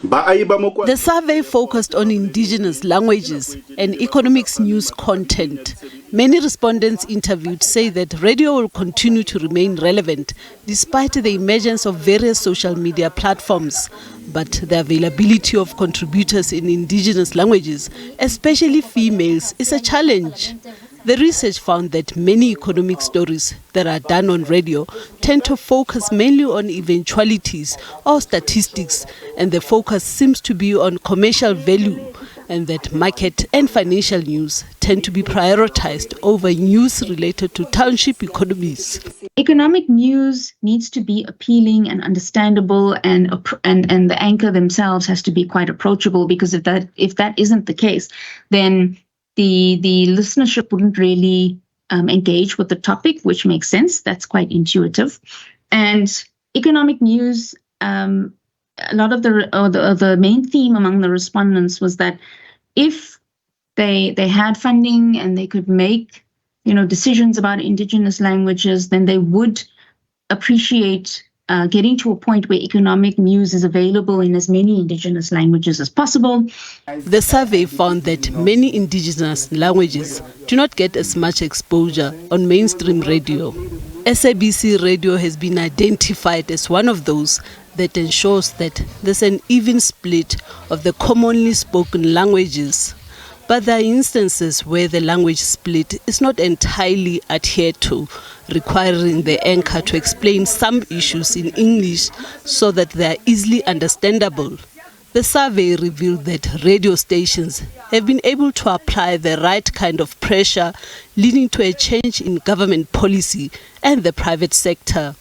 The survey focused on indigenous languages and economics news content. Many respondents interviewed say that radio will continue to remain relevant despite the emergence of various social media platforms. But the availability of contributors in indigenous languages, especially females, is a challenge. The research found that many economic stories that are done on radio tend to focus mainly on eventualities or statistics, and the focus seems to be on commercial value, and that market and financial news tend to be prioritized over news related to township economies. Economic news needs to be appealing and understandable, and the anchor themselves has to be quite approachable, because if that isn't the case, then the listenership wouldn't really engage with the topic, which makes sense. That's quite intuitive. And economic news, a lot of the main theme among the respondents was that if they had funding and they could make decisions about indigenous languages, then they would appreciate getting to a point where economic news is available in as many indigenous languages as possible. The survey found that many indigenous languages do not get as much exposure on mainstream radio. SABC radio has been identified as one of those that ensures that there's an even split of the commonly spoken languages. But there are instances where the language split is not entirely adhered to, requiring the anchor to explain some issues in English so that they are easily understandable. The survey revealed that radio stations have been able to apply the right kind of pressure, leading to a change in government policy and the private sector.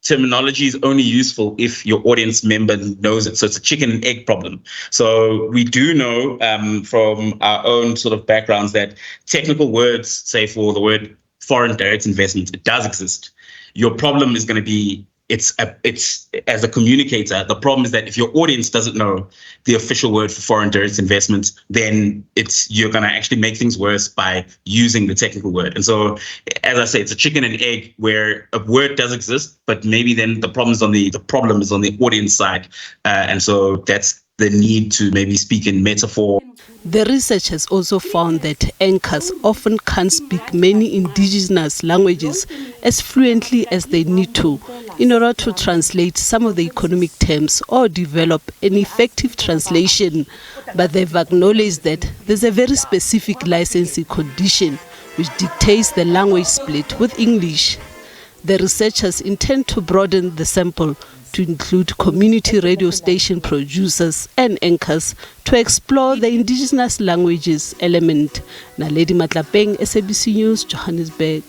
Terminology is only useful if your audience member knows it. So it's a chicken and egg problem. So we do know from our own sort of backgrounds that technical words, say for the word foreign direct investment, it does exist. Your problem is going to be, it's as a communicator, the problem is that if your audience doesn't know the official word for foreign direct investment, then you're going to actually make things worse by using the technical word. And so, as I say, it's a chicken and egg where a word does exist, but maybe then the problem is on the audience side. And so that's the need to maybe speak in metaphor. The research has also found that anchors often can't speak many indigenous languages as fluently as they need to in order to translate some of the economic terms or develop an effective translation. But they've acknowledged that there's a very specific licensing condition which dictates the language split with English. The researchers intend to broaden the sample to include community radio station producers and anchors to explore the indigenous languages element. Naledi Matlapeng, SABC News, Johannesburg.